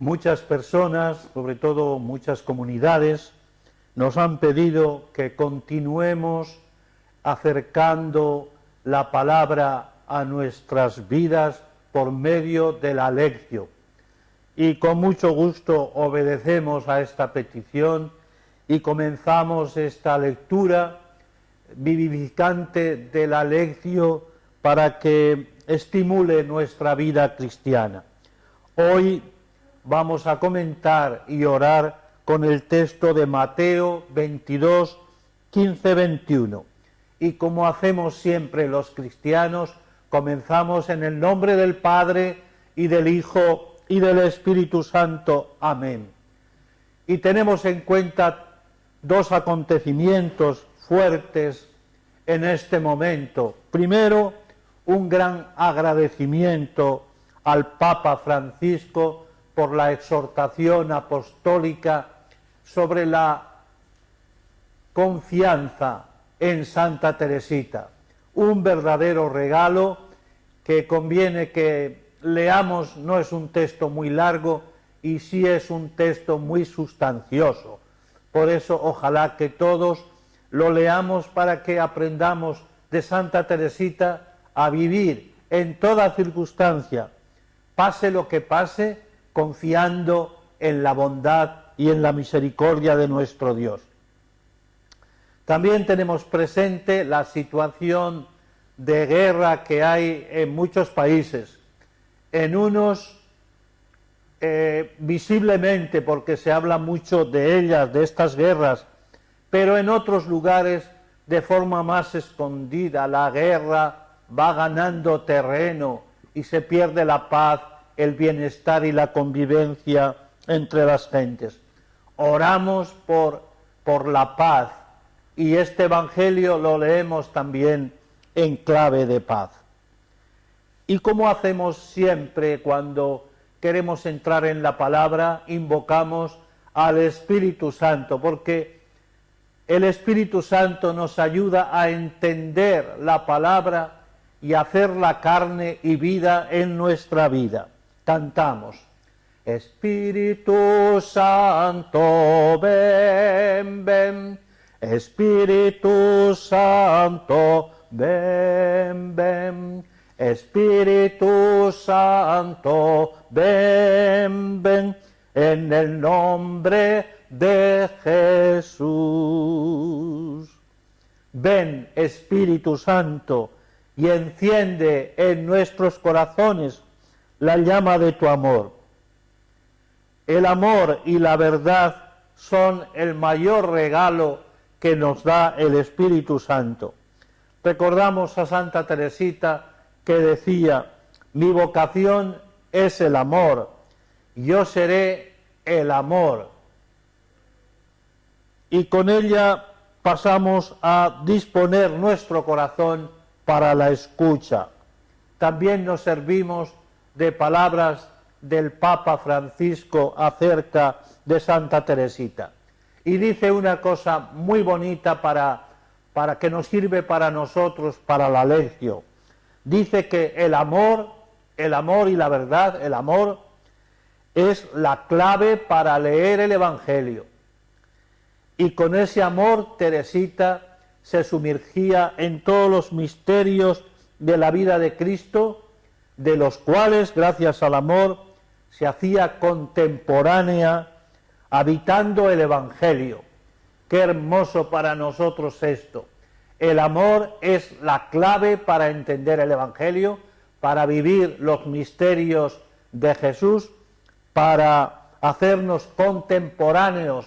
Muchas personas, sobre todo muchas comunidades, nos han pedido que continuemos acercando la palabra a nuestras vidas por medio de la lección. Y con mucho gusto obedecemos a esta petición y comenzamos esta lectura vivificante de la lección para que estimule nuestra vida cristiana. Hoy vamos a comentar y orar con el texto de Mateo 22, 15, 21. Y como hacemos siempre los cristianos, comenzamos en el nombre del Padre y del Hijo y del Espíritu Santo. Amén. Y tenemos en cuenta dos acontecimientos fuertes en este momento. Primero, un gran agradecimiento al Papa Francisco por la exhortación apostólica sobre la confianza en Santa Teresita. Un verdadero regalo que conviene que leamos, no es un texto muy largo y sí es un texto muy sustancioso. Por eso ojalá que todos lo leamos para que aprendamos de Santa Teresita a vivir en toda circunstancia, pase lo que pase, confiando en la bondad y en la misericordia de nuestro Dios. También tenemos presente la situación de guerra que hay en muchos países, en unos visiblemente porque se habla mucho de ellas, de estas guerras, pero en otros lugares de forma más escondida. La guerra va ganando terreno y se pierde la paz, el bienestar y la convivencia entre las gentes. Oramos por la paz y este Evangelio lo leemos también en clave de paz. Y como hacemos siempre cuando queremos entrar en la palabra, invocamos al Espíritu Santo, porque el Espíritu Santo nos ayuda a entender la palabra y a hacerla carne y vida en nuestra vida. Cantamos: Espíritu Santo, ven, ven. Espíritu Santo, ven, ven. Espíritu Santo, ven, ven. En el nombre de Jesús. Ven, Espíritu Santo, y enciende en nuestros corazones la llama de tu amor. El amor y la verdad son el mayor regalo que nos da el Espíritu Santo. Recordamos a Santa Teresita que decía: mi vocación es el amor, yo seré el amor. Y con ella pasamos a disponer nuestro corazón para la escucha. También nos servimos de palabras del Papa Francisco acerca de Santa Teresita. Y dice una cosa muy bonita para que nos sirve para nosotros, para la lección. Dice que el amor y la verdad, el amor es la clave para leer el Evangelio. Y con ese amor Teresita se sumergía en todos los misterios de la vida de Cristo, de los cuales, gracias al amor, se hacía contemporánea, habitando el Evangelio. Qué hermoso para nosotros esto. El amor es la clave para entender el Evangelio, para vivir los misterios de Jesús, para hacernos contemporáneos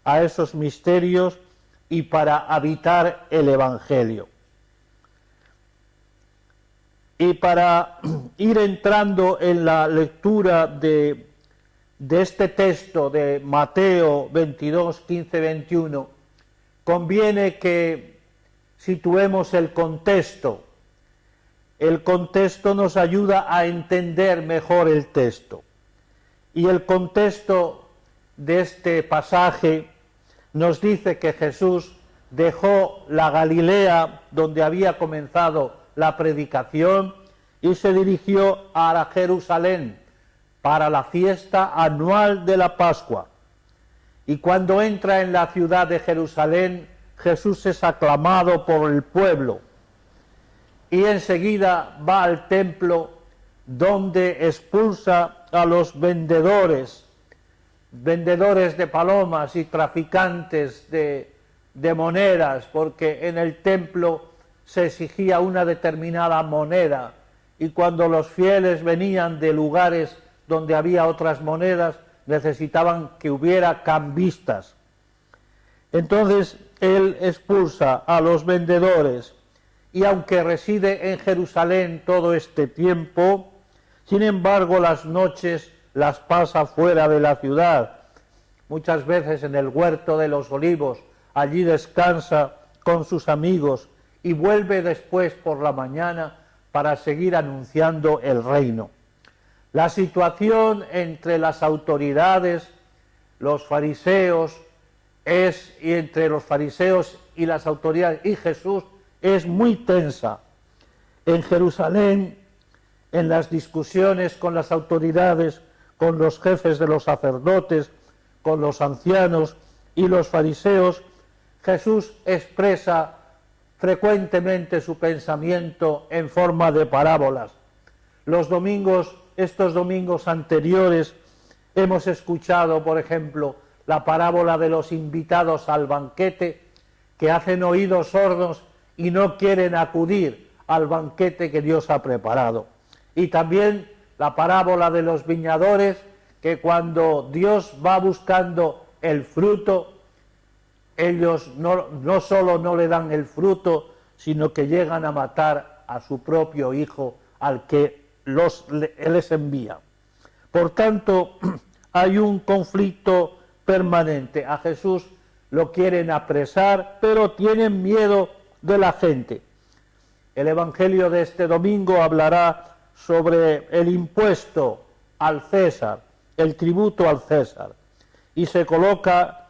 a esos misterios y para habitar el Evangelio. Y para ir entrando en la lectura de este texto de Mateo 22, 15, 21, conviene que situemos el contexto. El contexto nos ayuda a entender mejor el texto. Y el contexto de este pasaje nos dice que Jesús dejó la Galilea, donde había comenzado la predicación, y se dirigió a Jerusalén, para la fiesta anual de la Pascua. Y cuando entra en la ciudad de Jerusalén, Jesús es aclamado por el pueblo y enseguida va al templo, donde expulsa a los vendedores de palomas y traficantes de monedas, porque en el templo se exigía una determinada moneda, y cuando los fieles venían de lugares donde había otras monedas, necesitaban que hubiera cambistas. Entonces él expulsa a los vendedores, y aunque reside en Jerusalén todo este tiempo, sin embargo las noches las pasa fuera de la ciudad, muchas veces en el huerto de los Olivos. Allí descansa con sus amigos y vuelve después por la mañana para seguir anunciando el reino. La situación entre las autoridades, los fariseos, y entre los fariseos y las autoridades y Jesús es muy tensa. En Jerusalén, en las discusiones con las autoridades, con los jefes de los sacerdotes, con los ancianos y los fariseos, Jesús expresa frecuentemente su pensamiento en forma de parábolas. Estos domingos anteriores, hemos escuchado, por ejemplo, la parábola de los invitados al banquete, que hacen oídos sordos y no quieren acudir al banquete que Dios ha preparado. Y también la parábola de los viñadores, que cuando Dios va buscando el fruto, ellos no solo no le dan el fruto, sino que llegan a matar a su propio hijo, al que les envía. Por tanto, hay un conflicto permanente. A Jesús lo quieren apresar, pero tienen miedo de la gente. El Evangelio de este domingo hablará sobre el impuesto al César, el tributo al César, y se coloca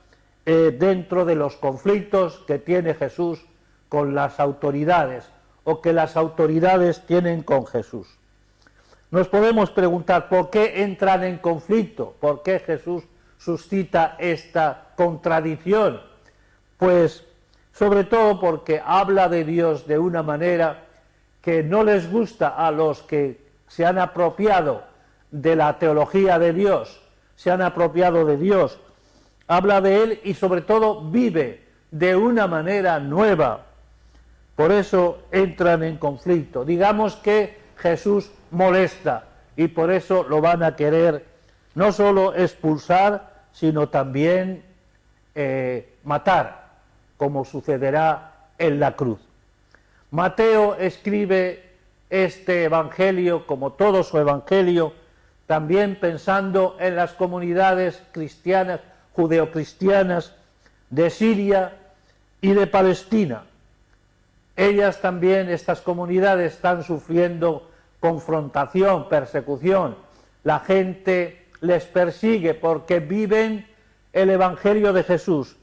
dentro de los conflictos que tiene Jesús con las autoridades, o que las autoridades tienen con Jesús. Nos podemos preguntar por qué entran en conflicto, por qué Jesús suscita esta contradicción. Pues sobre todo porque habla de Dios de una manera que no les gusta a los que se han apropiado de la teología de Dios, se han apropiado de Dios. Habla de Él y sobre todo vive de una manera nueva. Por eso entran en conflicto. Digamos que Jesús molesta y por eso lo van a querer no solo expulsar, sino también matar, como sucederá en la cruz. Mateo escribe este evangelio, como todo su evangelio, también pensando en las comunidades cristianas, judeocristianas de Siria y de Palestina. Ellas también, estas comunidades, están sufriendo confrontación, persecución. La gente les persigue porque viven el Evangelio de Jesús.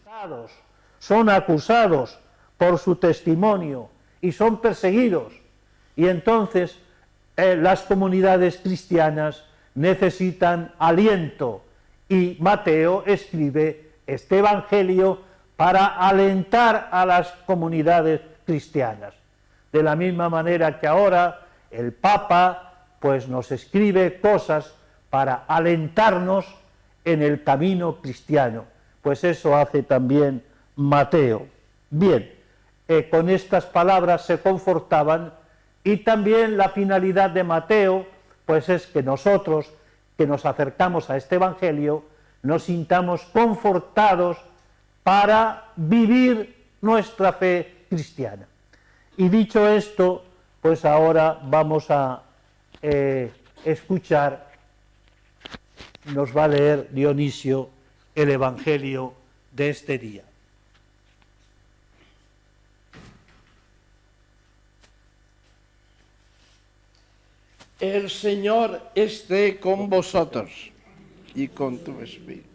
Son acusados por su testimonio y son perseguidos. Y entonces las comunidades cristianas necesitan aliento. Y Mateo escribe este Evangelio para alentar a las comunidades cristianas. De la misma manera que ahora el Papa pues nos escribe cosas para alentarnos en el camino cristiano. Pues eso hace también Mateo. Bien, con estas palabras se confortaban, y también la finalidad de Mateo pues es que nosotros que nos acercamos a este Evangelio nos sintamos confortados para vivir nuestra fe cristiana. Y dicho esto, pues ahora vamos a escuchar, nos va a leer Dionisio el Evangelio de este día. El Señor esté con vosotros y con tu espíritu.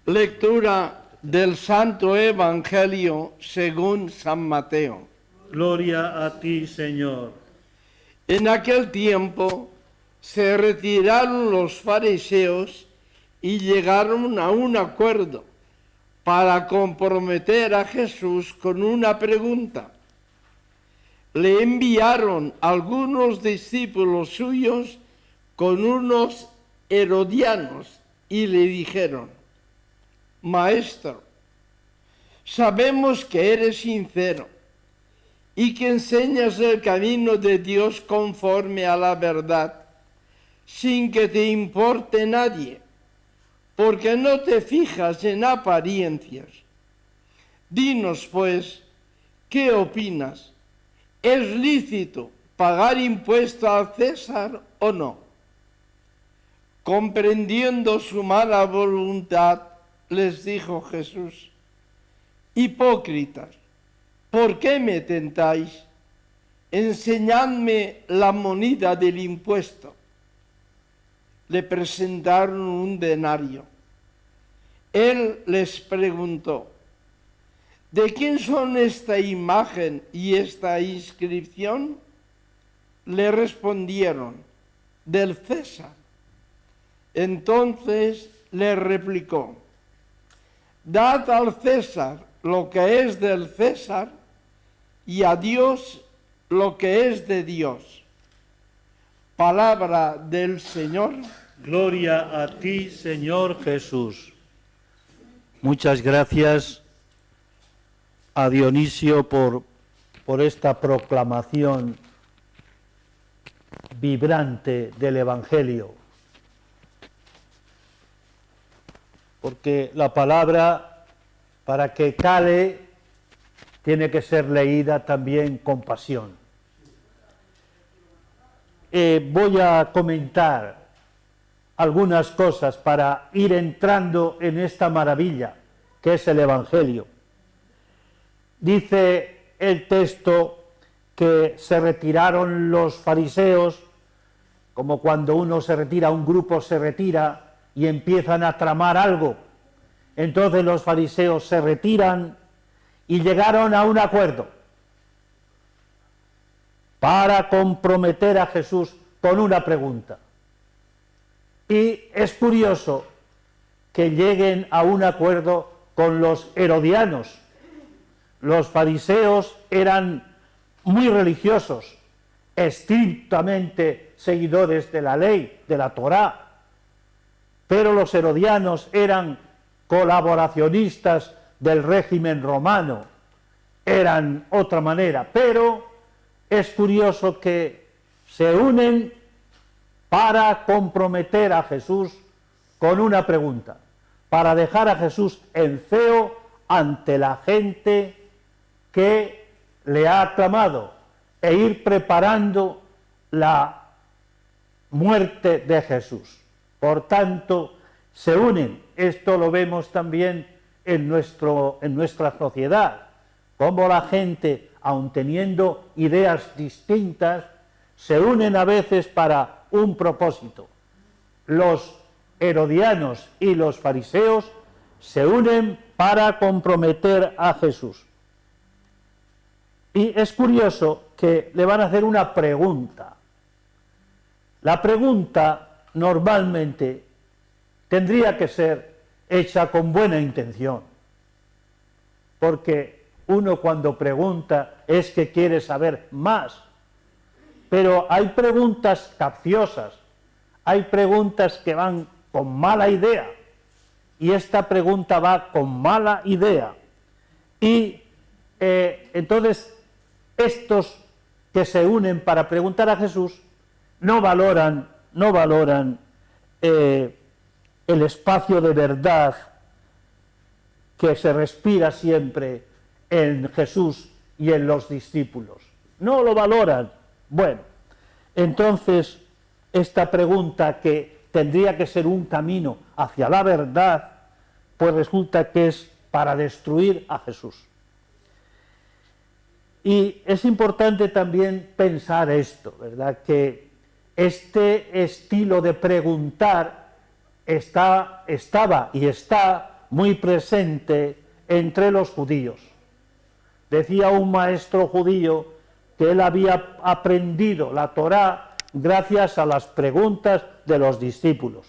Lectura del Santo Evangelio según San Mateo. Gloria a ti, Señor. En aquel tiempo, Se retiraron los fariseos y llegaron a un acuerdo para comprometer a Jesús con una pregunta. Le enviaron algunos discípulos suyos con unos herodianos y le dijeron: Maestro, sabemos que eres sincero y que enseñas el camino de Dios conforme a la verdad, sin que te importe nadie, porque no te fijas en apariencias. Dinos, pues, ¿qué opinas? ¿Es lícito pagar impuesto al César o no? Comprendiendo su mala voluntad, les dijo Jesús: Hipócritas, ¿por qué me tentáis? Enseñadme la moneda del impuesto. Le presentaron un denario. Él les preguntó: ¿de quién son esta imagen y esta inscripción? Le respondieron: del César. Entonces le replicó: dad al César lo que es del César y a Dios lo que es de Dios. Palabra del Señor. Gloria a ti, Señor Jesús. Muchas gracias a Dionisio por esta proclamación vibrante del Evangelio. Porque la palabra, para que cale, tiene que ser leída también con pasión. Voy a comentar algunas cosas para ir entrando en esta maravilla que es el Evangelio. Dice el texto que se retiraron los fariseos, como cuando uno se retira, un grupo se retira y empiezan a tramar algo. Entonces los fariseos se retiran y llegaron a un acuerdo para comprometer a Jesús con una pregunta. Y es curioso que lleguen a un acuerdo con los herodianos. Los fariseos eran muy religiosos, estrictamente seguidores de la ley, de la Torá, pero los herodianos eran colaboracionistas del régimen romano, eran otra manera, pero es curioso que se unen para comprometer a Jesús con una pregunta, para dejar a Jesús en feo ante la gente que le ha aclamado e ir preparando la muerte de Jesús. Por tanto, se unen. Esto lo vemos también en nuestra sociedad, como la gente, aun teniendo ideas distintas, se unen a veces para un propósito. Los herodianos y los fariseos se unen para comprometer a Jesús. Y es curioso que le van a hacer una pregunta. La pregunta normalmente tendría que ser hecha con buena intención, porque uno cuando pregunta es que quiere saber más. Pero hay preguntas capciosas, hay preguntas que van con mala idea, y esta pregunta va con mala idea. Y entonces estos que se unen para preguntar a Jesús no valoran el espacio de verdad que se respira siempre en Jesús y en los discípulos. No lo valoran. Bueno, entonces esta pregunta que tendría que ser un camino hacia la verdad, pues resulta que es para destruir a Jesús. Y es importante también pensar esto, ¿verdad? Que este estilo de preguntar estaba y está muy presente entre los judíos. Decía un maestro judío que él había aprendido la Torá gracias a las preguntas de los discípulos.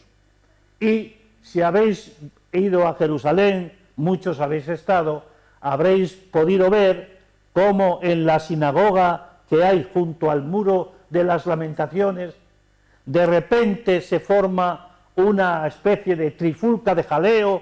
Y si habéis ido a Jerusalén, muchos habéis estado, habréis podido ver cómo en la sinagoga que hay junto al muro de las Lamentaciones, de repente se forma una especie de trifulca de jaleo,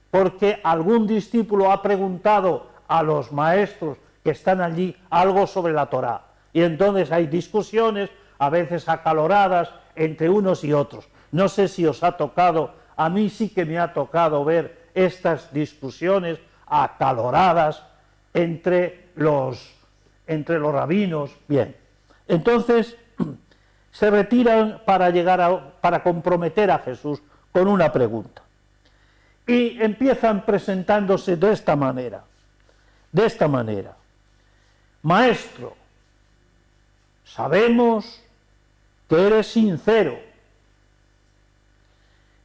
porque algún discípulo ha preguntado a los maestros que están allí algo sobre la Torá. Y entonces hay discusiones, a veces acaloradas, entre unos y otros. No sé si os ha tocado, a mí sí que me ha tocado ver estas discusiones acaloradas entre los rabinos. Bien, entonces se retiran para comprometer a Jesús con una pregunta. Y empiezan presentándose de esta manera. Maestro, sabemos que eres sincero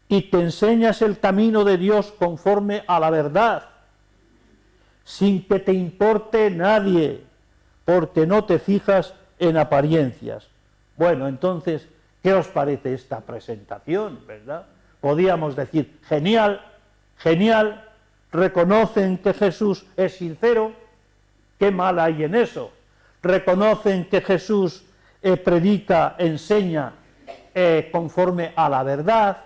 y que enseñas el camino de Dios conforme a la verdad, sin que te importe nadie, porque no te fijas en apariencias. Bueno, entonces, ¿qué os parece esta presentación, verdad? Podíamos decir, genial, genial, reconocen que Jesús es sincero, ¿qué mal hay en eso? Reconocen que Jesús predica, enseña conforme a la verdad,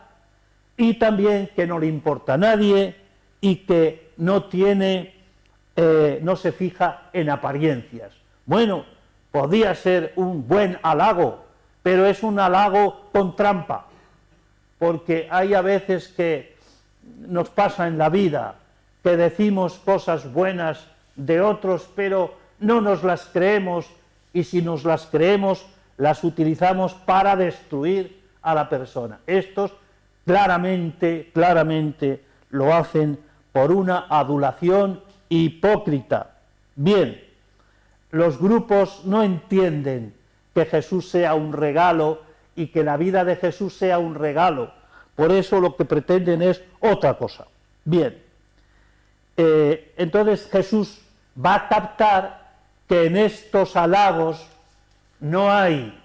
y también que no le importa a nadie y que no se fija en apariencias. Bueno, podía ser un buen halago, pero es un halago con trampa, porque hay a veces que nos pasa en la vida que decimos cosas buenas de otros, pero no nos las creemos, y si nos las creemos, las utilizamos para destruir a la persona. Estos claramente lo hacen por una adulación hipócrita. Bien, los grupos no entienden que Jesús sea un regalo y que la vida de Jesús sea un regalo. Por eso lo que pretenden es otra cosa. Bien, entonces Jesús va a captar que en estos halagos no hay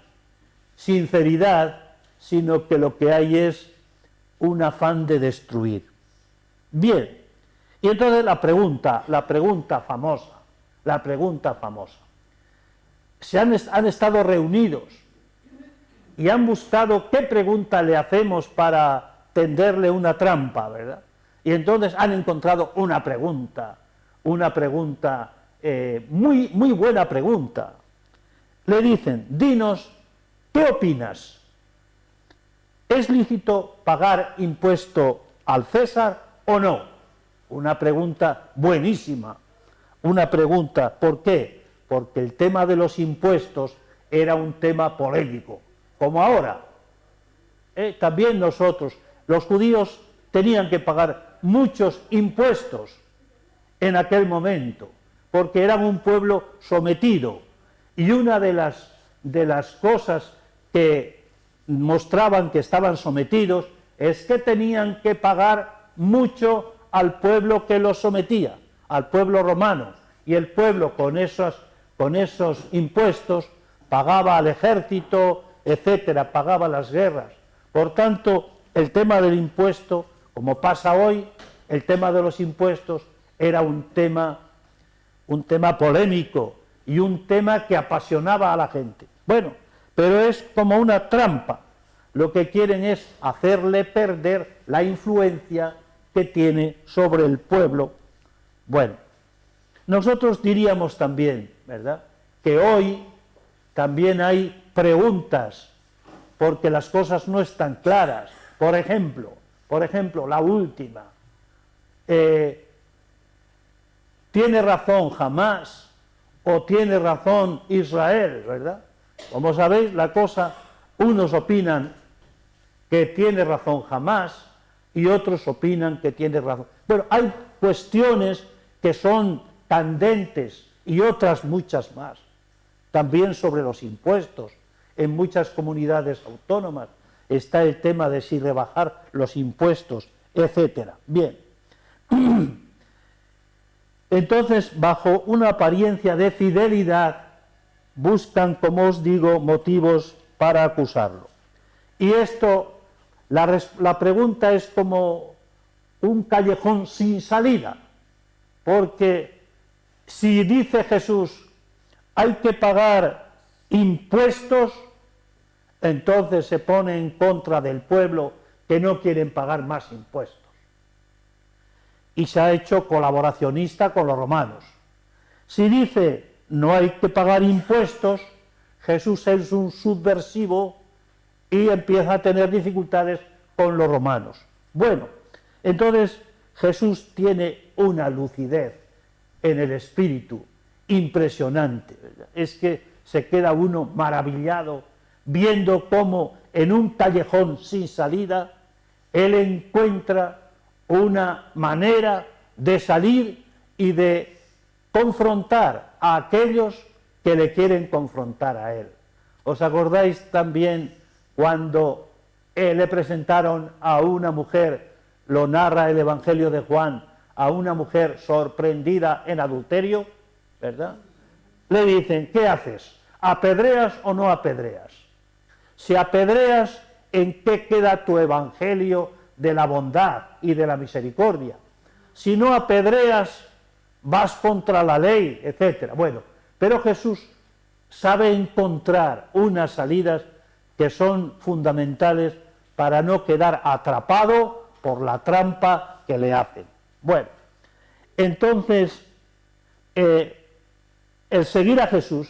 sinceridad, sino que lo que hay es un afán de destruir. Bien, y entonces la pregunta famosa, han estado reunidos y han buscado qué pregunta le hacemos para tenderle una trampa, ¿verdad? Y entonces han encontrado una pregunta, muy buena pregunta. Le dicen, dinos, ¿qué opinas? ¿Es lícito pagar impuesto al César o no? Una pregunta buenísima. Una pregunta, ¿por qué? Porque el tema de los impuestos era un tema polémico, como ahora. También nosotros, los judíos, tenían que pagar muchos impuestos en aquel momento, porque eran un pueblo sometido. Y una de las cosas que mostraban que estaban sometidos es que tenían que pagar mucho al pueblo que los sometía, al pueblo romano, y el pueblo con esos impuestos pagaba al ejército, etcétera, pagaba las guerras. Por tanto, el tema del impuesto, como pasa hoy, el tema de los impuestos era un tema polémico y un tema que apasionaba a la gente. Bueno, pero es como una trampa. Lo que quieren es hacerle perder la influencia que tiene sobre el pueblo. Bueno, nosotros diríamos también, ¿verdad?, que hoy también hay preguntas, porque las cosas no están claras. Por ejemplo, la última. ¿Tiene razón Hamás o tiene razón Israel, verdad? Como sabéis, la cosa, unos opinan que tiene razón Hamás y otros opinan que tiene razón. Bueno, hay cuestiones que son candentes y otras muchas más. También sobre los impuestos. En muchas comunidades autónomas está el tema de si rebajar los impuestos, etcétera. Bien. Entonces, bajo una apariencia de fidelidad, buscan, como os digo, motivos para acusarlo. Y esto, la pregunta es como un callejón sin salida, porque si dice Jesús hay que pagar impuestos, entonces se pone en contra del pueblo que no quieren pagar más impuestos. Y se ha hecho colaboracionista con los romanos. Si dice no hay que pagar impuestos, Jesús es un subversivo y empieza a tener dificultades con los romanos. Bueno, entonces Jesús tiene una lucidez en el espíritu impresionante. Es que se queda uno maravillado viendo cómo en un callejón sin salida él encuentra una manera de salir y de confrontar a aquellos que le quieren confrontar a él. ¿Os acordáis también cuando le presentaron a una mujer, lo narra el Evangelio de Juan, a una mujer sorprendida en adulterio, ¿verdad? Le dicen, ¿qué haces? ¿Apedreas o no apedreas? Si apedreas, ¿en qué queda tu evangelio de la bondad y de la misericordia? Si no apedreas, vas contra la ley, etc. Bueno, pero Jesús sabe encontrar unas salidas que son fundamentales para no quedar atrapado por la trampa que le hacen. Bueno, entonces, el seguir a Jesús,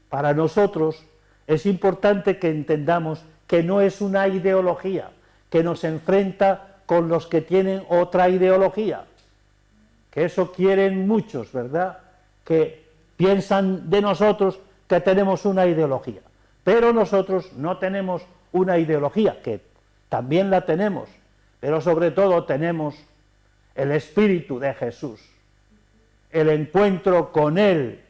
para nosotros, es importante que entendamos que no es una ideología que nos enfrenta con los que tienen otra ideología, que eso quieren muchos, ¿verdad?, que piensan de nosotros que tenemos una ideología, pero nosotros no tenemos una ideología, que también la tenemos, pero sobre todo tenemos el Espíritu de Jesús, el encuentro con Él,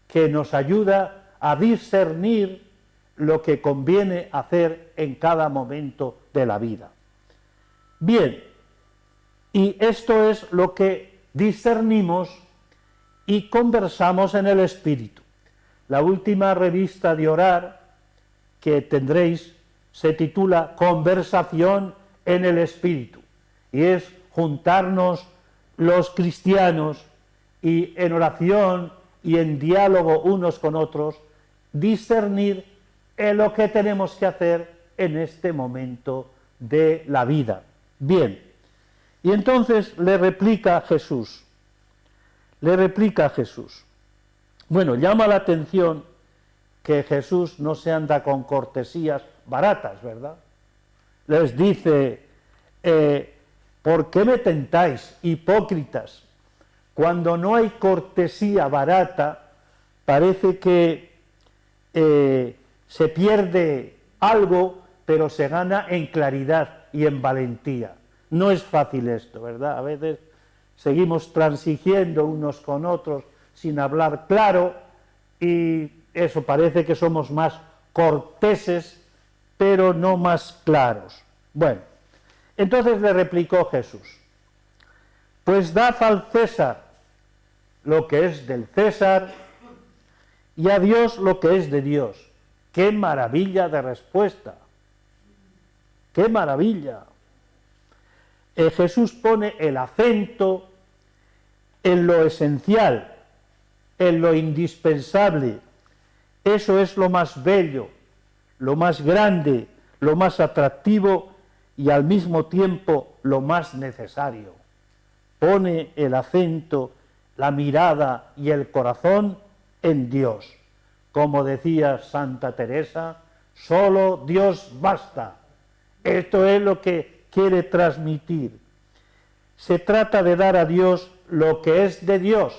que nos ayuda a discernir lo que conviene hacer en cada momento de la vida. Bien, y esto es lo que discernimos y conversamos en el Espíritu. La última revista de orar que tendréis se titula Conversación en el Espíritu, y es juntarnos los cristianos y en oración y en diálogo unos con otros, discernir lo que tenemos que hacer en este momento de la vida. Bien, y entonces le replica Jesús, bueno, llama la atención que Jesús no se anda con cortesías baratas, ¿verdad? Les dice, ¿por qué me tentáis, hipócritas? Cuando no hay cortesía barata, parece que se pierde algo, pero se gana en claridad y en valentía. No es fácil esto, ¿verdad? A veces seguimos transigiendo unos con otros sin hablar claro, y eso parece que somos más corteses, pero no más claros. Bueno, entonces le replicó Jesús, pues dad al César lo que es del César y a Dios lo que es de Dios. ¡Qué maravilla de respuesta! ¡Qué maravilla! Jesús pone el acento en lo esencial, en lo indispensable. Eso es lo más bello, lo más grande, lo más atractivo y al mismo tiempo lo más necesario. Pone el acento, la mirada y el corazón en Dios. Como decía Santa Teresa, solo Dios basta. Esto es lo que quiere transmitir. Se trata de dar a Dios lo que es de Dios.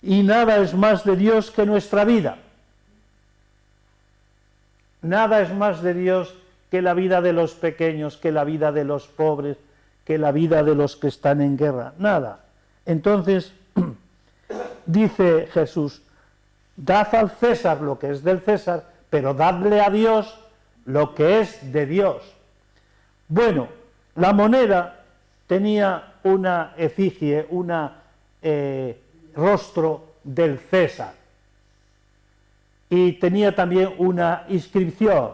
Y nada es más de Dios que nuestra vida. Nada es más de Dios que la vida de los pequeños, que la vida de los pobres, que la vida de los que están en guerra. Nada. Entonces, dice Jesús, dad al César lo que es del César, pero dadle a Dios lo que es de Dios. Bueno, la moneda tenía una efigie, rostro del César. y tenía también una inscripción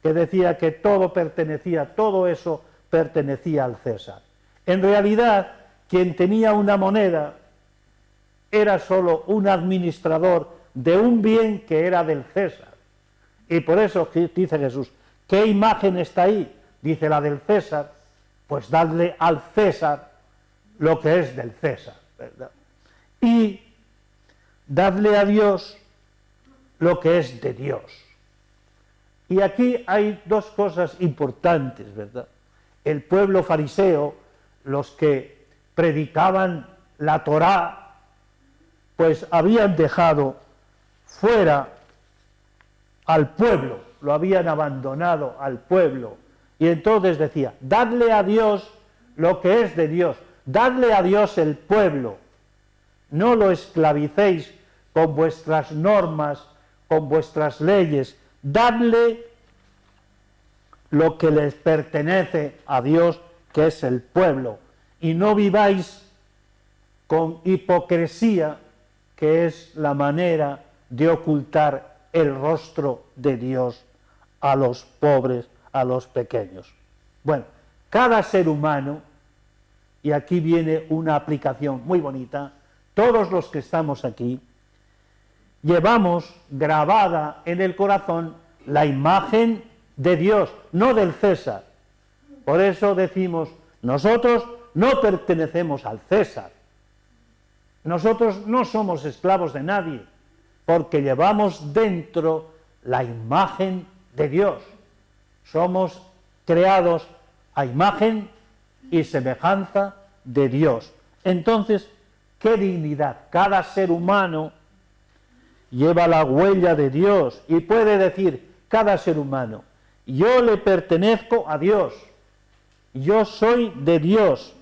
que decía que todo eso pertenecía al César. En realidad, quien tenía una moneda era solo un administrador de un bien que era del César. Y por eso dice Jesús, ¿qué imagen está ahí? Dice la del César, pues dadle al César lo que es del César, ¿verdad? Y dadle a Dios lo que es de Dios. Y aquí hay dos cosas importantes, ¿verdad? El pueblo fariseo, los que predicaban la Torá, pues habían dejado fuera al pueblo, lo habían abandonado al pueblo. Y entonces decía, dadle a Dios lo que es de Dios, dadle a Dios el pueblo, no lo esclavicéis con vuestras normas, con vuestras leyes, dadle lo que les pertenece a Dios, que es el pueblo, y no viváis con hipocresía, que es la manera de ocultar el rostro de Dios a los pobres, a los pequeños. Bueno, cada ser humano, y aquí viene una aplicación muy bonita, todos los que estamos aquí, llevamos grabada en el corazón la imagen de Dios, no del César. Por eso decimos, nosotros no pertenecemos al César. Nosotros no somos esclavos de nadie, porque llevamos dentro la imagen de Dios. Somos creados a imagen y semejanza de Dios. Entonces, qué dignidad. Cada ser humano lleva la huella de Dios y puede decir, cada ser humano, yo le pertenezco a Dios, yo soy de Dios,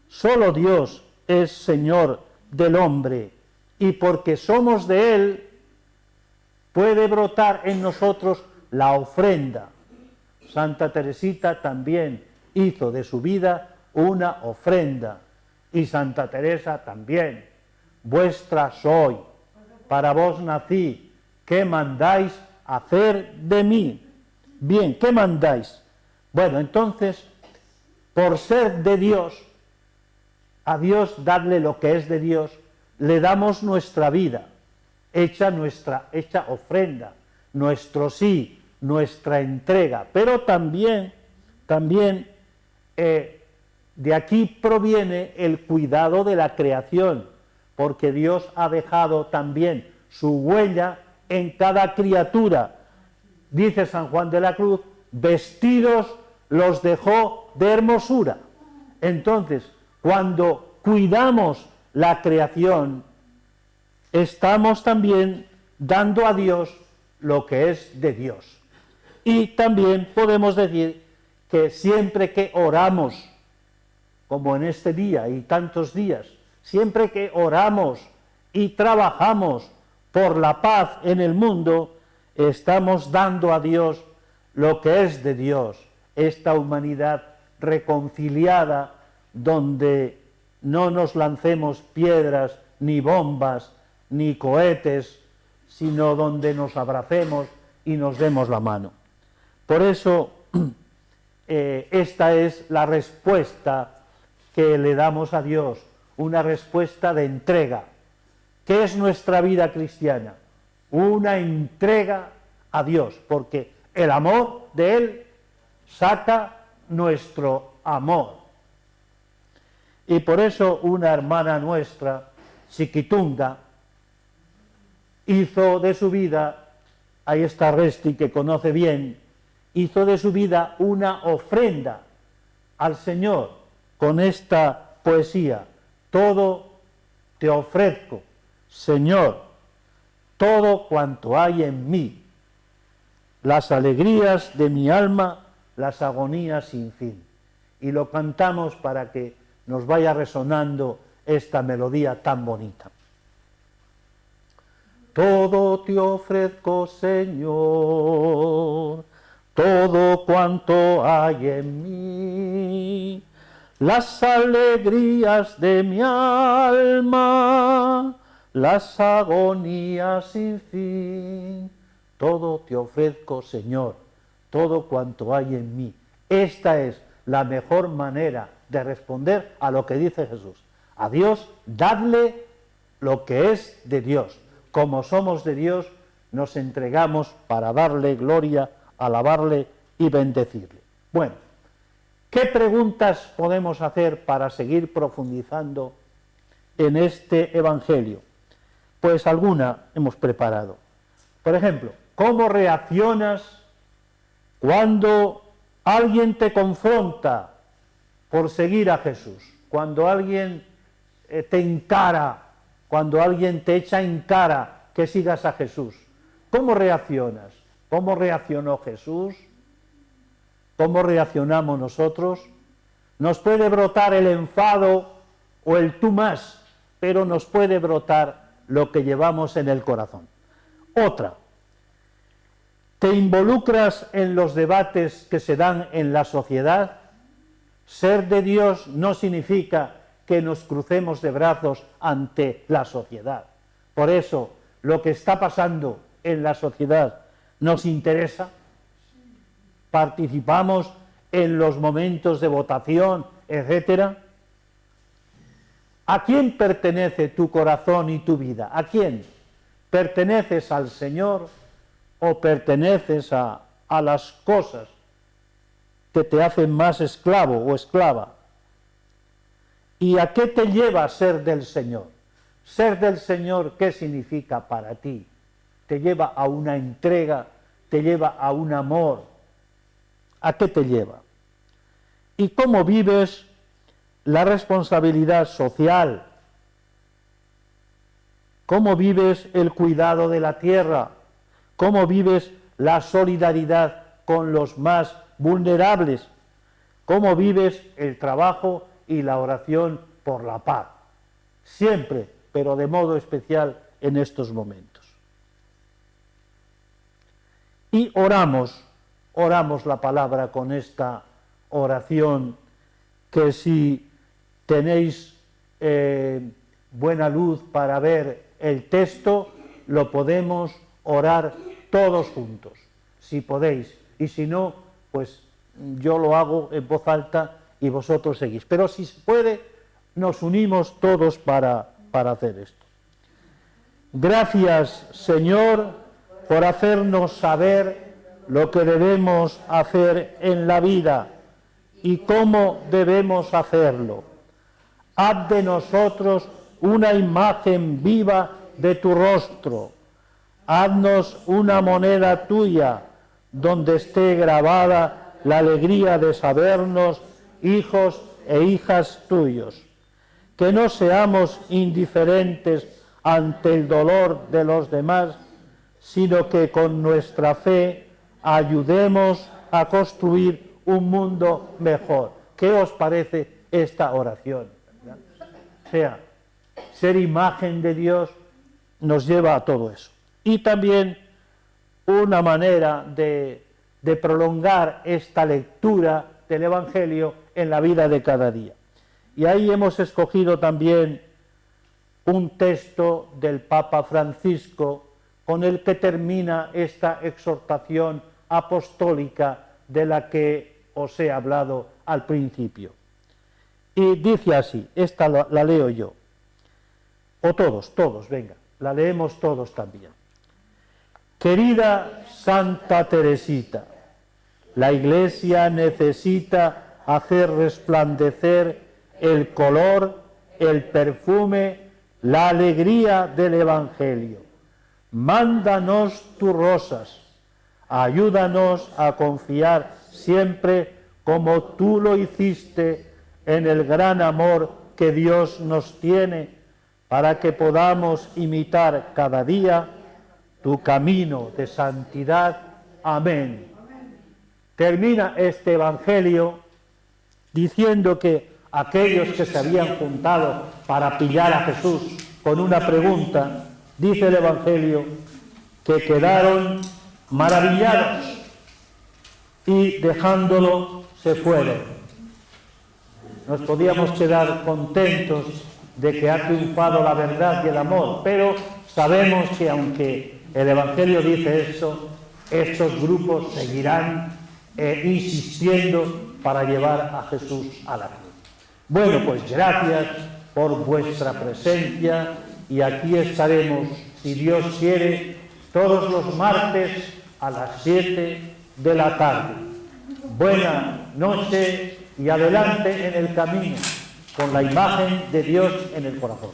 solo Dios es Señor del hombre, y porque somos de Él, puede brotar en nosotros la ofrenda. Santa Teresita también hizo de su vida una ofrenda, y Santa Teresa también. Vuestra soy, para vos nací, ¿qué mandáis hacer de mí? Bien, ¿qué mandáis? Bueno, entonces, por ser de Dios, a Dios darle lo que es de Dios, le damos nuestra vida, hecha ofrenda, nuestro sí, nuestra entrega, pero también de aquí proviene el cuidado de la creación, porque Dios ha dejado también su huella en cada criatura. Dice San Juan de la Cruz, vestidos los dejó de hermosura. Entonces, cuando cuidamos la creación, estamos también dando a Dios lo que es de Dios. Y también podemos decir que siempre que oramos, como en este día y tantos días, siempre que oramos y trabajamos por la paz en el mundo, estamos dando a Dios lo que es de Dios, esta humanidad reconciliada donde no nos lancemos piedras, ni bombas, ni cohetes, sino donde nos abracemos y nos demos la mano. Por eso, esta es la respuesta que le damos a Dios, una respuesta de entrega. ¿Qué es nuestra vida cristiana? Una entrega a Dios, porque el amor de Él saca nuestro amor. Y por eso una hermana nuestra, Chiquitunga, hizo de su vida, ahí está Resti que conoce bien, hizo de su vida una ofrenda al Señor con esta poesía. Todo te ofrezco, Señor, todo cuanto hay en mí, las alegrías de mi alma, las agonías sin fin. Y lo cantamos para que nos vaya resonando esta melodía tan bonita. Todo te ofrezco, Señor, todo cuanto hay en mí, las alegrías de mi alma, las agonías sin fin. Todo te ofrezco, Señor, todo cuanto hay en mí. Esta es la mejor manera de responder a lo que dice Jesús. A Dios, dadle lo que es de Dios. Como somos de Dios, nos entregamos para darle gloria, alabarle y bendecirle. Bueno, ¿qué preguntas podemos hacer para seguir profundizando en este Evangelio? Pues alguna hemos preparado. Por ejemplo, ¿cómo reaccionas cuando alguien te confronta por seguir a Jesús? Cuando alguien te encara, cuando alguien te echa en cara que sigas a Jesús. ¿Cómo reaccionas? ¿Cómo reaccionó Jesús? ¿Cómo reaccionamos nosotros? Nos puede brotar el enfado o el tú más, pero nos puede brotar lo que llevamos en el corazón. Otra, ¿te involucras en los debates que se dan en la sociedad? Ser de Dios no significa que nos crucemos de brazos ante la sociedad. Por eso, lo que está pasando en la sociedad nos interesa. Participamos en los momentos de votación, etcétera. ¿A quién pertenece tu corazón y tu vida? ¿A quién? ¿Perteneces al Señor o perteneces a las cosas que te hacen más esclavo o esclava? ¿Y a qué te lleva ser del Señor? Ser del Señor, ¿qué significa para ti? Te lleva a una entrega, te lleva a un amor. ¿A qué te lleva? ¿Y cómo vives la responsabilidad social? ¿Cómo vives el cuidado de la tierra? ¿Cómo vives la solidaridad con los más vulnerables? ¿Cómo vives el trabajo y la oración por la paz? Siempre, pero de modo especial en estos momentos. Y oramos la palabra con esta oración que, si tenéis buena luz para ver el texto, lo podemos orar todos juntos, si podéis, y si no, pues yo lo hago en voz alta y vosotros seguís. Pero si se puede, nos unimos todos para hacer esto. Gracias, Señor, por hacernos saber lo que debemos hacer en la vida y cómo debemos hacerlo. Haz de nosotros una imagen viva de tu rostro. Haznos una moneda tuya donde esté grabada la alegría de sabernos hijos e hijas tuyos. Que no seamos indiferentes ante el dolor de los demás, sino que con nuestra fe ayudemos a construir un mundo mejor. ¿Qué os parece esta oración? O sea, ser imagen de Dios nos lleva a todo eso. Y también una manera de prolongar esta lectura del Evangelio en la vida de cada día. Y ahí hemos escogido también un texto del Papa Francisco con el que termina esta exhortación apostólica de la que os he hablado al principio. Y dice así, esta la leo yo, o todos, venga, la leemos todos también. Querida Santa Teresita, la Iglesia necesita hacer resplandecer el color, el perfume, la alegría del Evangelio. Mándanos tus rosas, ayúdanos a confiar siempre como tú lo hiciste en el gran amor que Dios nos tiene, para que podamos imitar cada día tu camino de santidad. Amén. Termina este Evangelio diciendo que aquellos que se habían juntado para pillar a Jesús con una pregunta, dice el Evangelio, que quedaron maravillados y dejándolo se fueron. Nos podíamos quedar contentos de que ha triunfado la verdad y el amor, pero sabemos que aunque el Evangelio dice eso, estos grupos seguirán insistiendo para llevar a Jesús a la cruz. Bueno, pues gracias por vuestra presencia y aquí estaremos, si Dios quiere, todos los martes a las 7 de la tarde. Buena noche y adelante en el camino, con la imagen de Dios en el corazón.